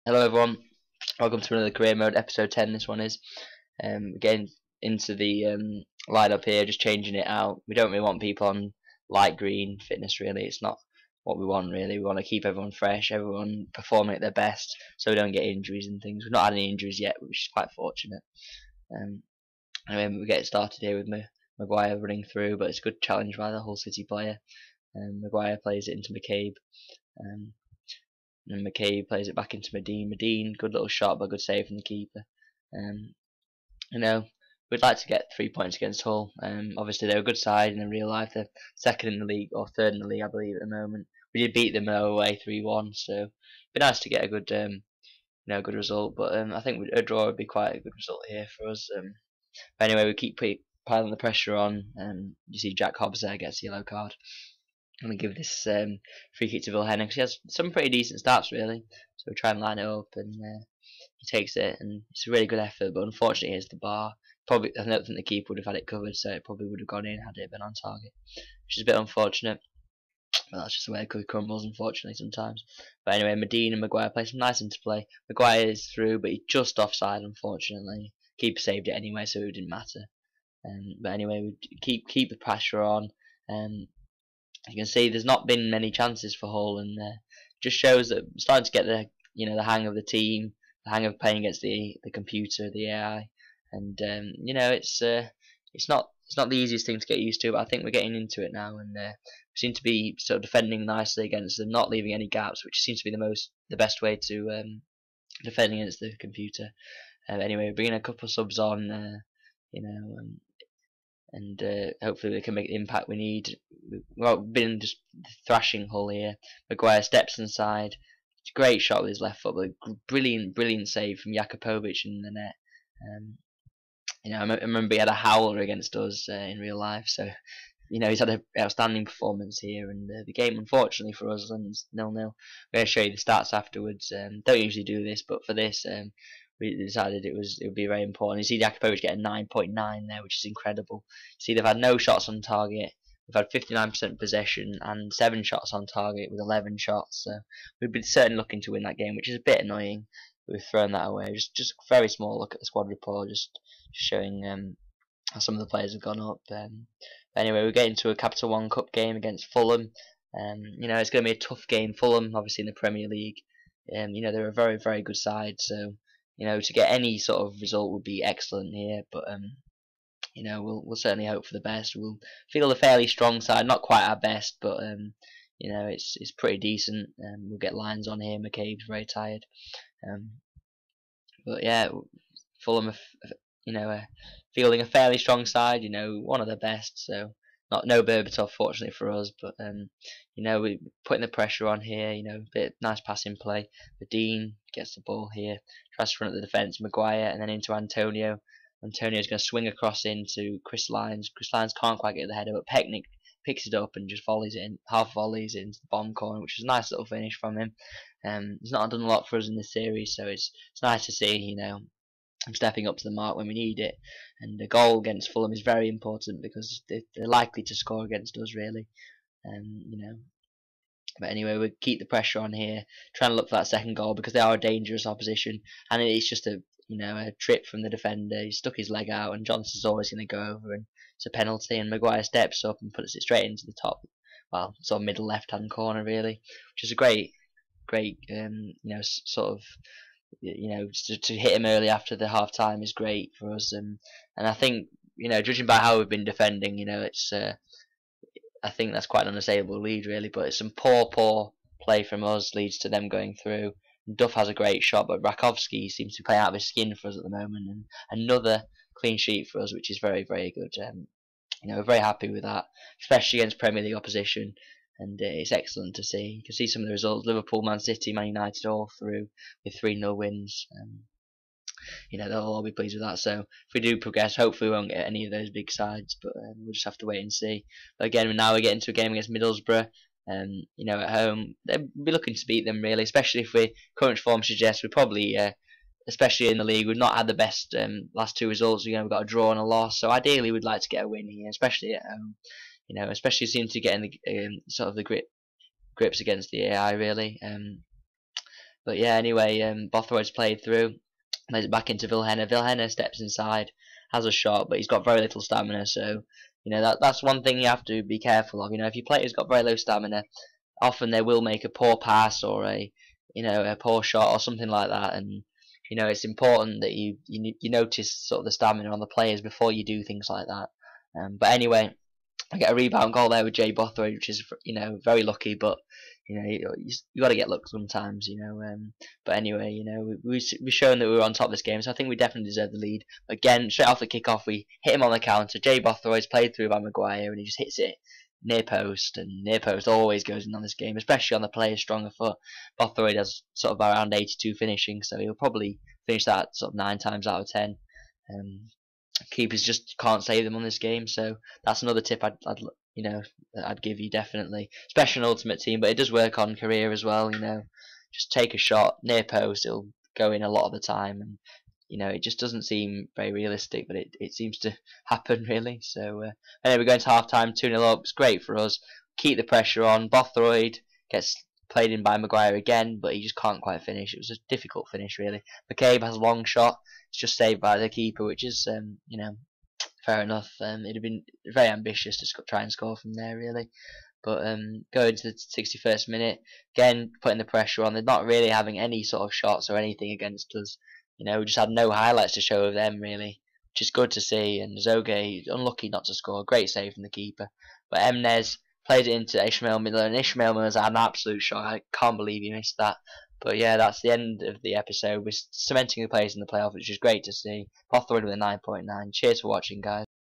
Hello everyone, welcome to another Career Mode episode 10. This one is getting into the lineup here, just changing it out. We don't really want people on light green fitness really. It's not what we want really. We want to keep everyone fresh, everyone performing at their best, so we don't get injuries and things. We've not had any injuries yet, which is quite fortunate. Um, anyway, we get started here with Maguire running through, but it's a good challenge by the Hull City player. Maguire plays it into McCabe. Um, and McCabe plays it back into Medine. Medine, good little shot, but good save from the keeper. Um, you know, we'd like to get 3 points against Hull. Obviously, they're a good side in the real life. They're second in the league, or third in the league, I believe, at the moment. We did beat them away 3-1, so it'd be nice to get a good, good result. But I think a draw would be quite a good result here for us. But anyway, we keep piling the pressure on. You see Jack Hobbs there gets a yellow card. I'm going to give this free kick to Vilhena because he has some pretty decent stats really. So we try and line it up and he takes it and it's a really good effort, but unfortunately here's the bar. Probably I don't think the keeper would have had it covered, so it probably would have gone in had it been on target, which is a bit unfortunate. But that's just the way the cookie crumbles, unfortunately, sometimes. But anyway, Medina and Maguire play some nice interplay. Maguire is through, but he's just offside, unfortunately. Keeper saved it anyway, so it didn't matter. But anyway, we keep the pressure on. You can see there's not been many chances for Hull, and just shows that I'm starting to get the hang of the team, the hang of playing against the computer, the AI, and it's not the easiest thing to get used to, but I think we're getting into it now, and we seem to be sort of defending nicely against them, not leaving any gaps, which seems to be the best way to defend against the computer. Anyway, we're bringing a couple of subs on, you know, and hopefully they can make the impact we need. We've been just thrashing Hull here. Maguire steps inside. Great shot with his left foot, but brilliant save from Jakubovic in the net. I remember he had a howler against us in real life, so he's had an outstanding performance here. And the game, unfortunately for us, ends 0-0. I'm going to show you the stats afterwards. Don't usually do this, but for this, we decided it would be very important. You see Jakubovic getting 9.9 there, which is incredible. You see they've had no shots on target. We've had 59% possession and 7 shots on target with 11 shots. So we've been certainly looking to win that game, which is a bit annoying. We've thrown that away. Just a very small look at the squad report, just showing how some of the players have gone up. Anyway, we're getting to a Capital One Cup game against Fulham. It's going to be a tough game. Fulham, obviously in the Premier League, they're a very, very good side. So to get any sort of result would be excellent here. But we'll certainly hope for the best. We'll feel a fairly strong side, not quite our best, but it's pretty decent. We'll get lines on here. McCabe's very tired. But yeah, Fulham, fielding a fairly strong side. One of the best. So no Berbatov, fortunately for us, but we're putting the pressure on here. A bit nice passing play. The Dean gets the ball here, tries to run at the defence. Maguire and then into Antonio. Antonio's going to swing across into Chris Lyons. Chris Lyons can't quite get the header, but Pecknick picks it up and just volleys it in, half volleys it into the bottom corner, which is a nice little finish from him. He's not done a lot for us in this series, so it's nice to see, him stepping up to the mark when we need it. And a goal against Fulham is very important because they're likely to score against us, really. But anyway, we keep the pressure on here, trying to look for that second goal because they are a dangerous opposition, and it's just a trip from the defender. He stuck his leg out, and Johnson's always going to go over, and it's a penalty. And Maguire steps up and puts it straight into the top, sort of middle left-hand corner, really, which is a great, sort of, to hit him early after the half time is great for us. And I think, judging by how we've been defending, it's. I think that's quite an unassailable lead, really. But it's some poor play from us leads to them going through. Duff has a great shot, but Rakovsky seems to play out of his skin for us at the moment, and another clean sheet for us, which is very, very good. We're very happy with that, especially against Premier League opposition, and it's excellent to see. You can see some of the results: Liverpool, Man City, Man United, all through with 3-0 wins. They'll all be pleased with that. So if we do progress, hopefully we won't get any of those big sides, but we'll just have to wait and see. But again, now we get into a game against Middlesbrough. At home, they'll be looking to beat them, really, especially if current form suggests we probably, especially in the league, we've not had the best last 2 results. We've got a draw and a loss, so ideally we'd like to get a win here, especially at home. Especially seem to get in the sort of the grips against the AI, really. But yeah, anyway, Bothroyd's played through, plays it back into Vilhena. Vilhena steps inside, has a shot, but he's got very little stamina. So that's one thing you have to be careful of. If your player's got very low stamina, often they will make a poor pass or a poor shot or something like that. And it's important that you notice sort of the stamina on the players before you do things like that. But anyway, I get a rebound goal there with Jay Bothroyd, which is very lucky, but you got to get luck sometimes, But anyway, we've shown that we were on top of this game, so I think we definitely deserve the lead. Again, straight off the kickoff, we hit him on the counter. Jay Bothroyd's played through by Maguire, and he just hits it near post, and near post always goes in on this game, especially on the player's stronger foot. Bothroyd has sort of around 82 finishing, so he'll probably finish that sort of 9 times out of 10. Keepers just can't save them on this game, so that's another tip I'd give you definitely, especially an ultimate team. But it does work on career as well. Just take a shot near post, it'll go in a lot of the time, and it just doesn't seem very realistic, but it seems to happen really. So anyway, we're going to half time, 2-0 up. It's great for us. Keep the pressure on. Bothroyd gets played in by Maguire again, but he just can't quite finish. It was a difficult finish really. McCabe has a long shot. It's just saved by the keeper, which is fair enough. It'd have been very ambitious to try and score from there really. But going to the 61st minute, again putting the pressure on. They're not really having any sort of shots or anything against us. We just had no highlights to show of them really, which is good to see. And Zoge, unlucky not to score. Great save from the keeper. But Emnes played it into Ishmael Miller, and Ishmael Miller's had an absolute shot. I can't believe he missed that. But yeah, that's the end of the episode. We're cementing the place in the playoff, which is great to see. Bothroyd with a 9.9. Cheers for watching, guys.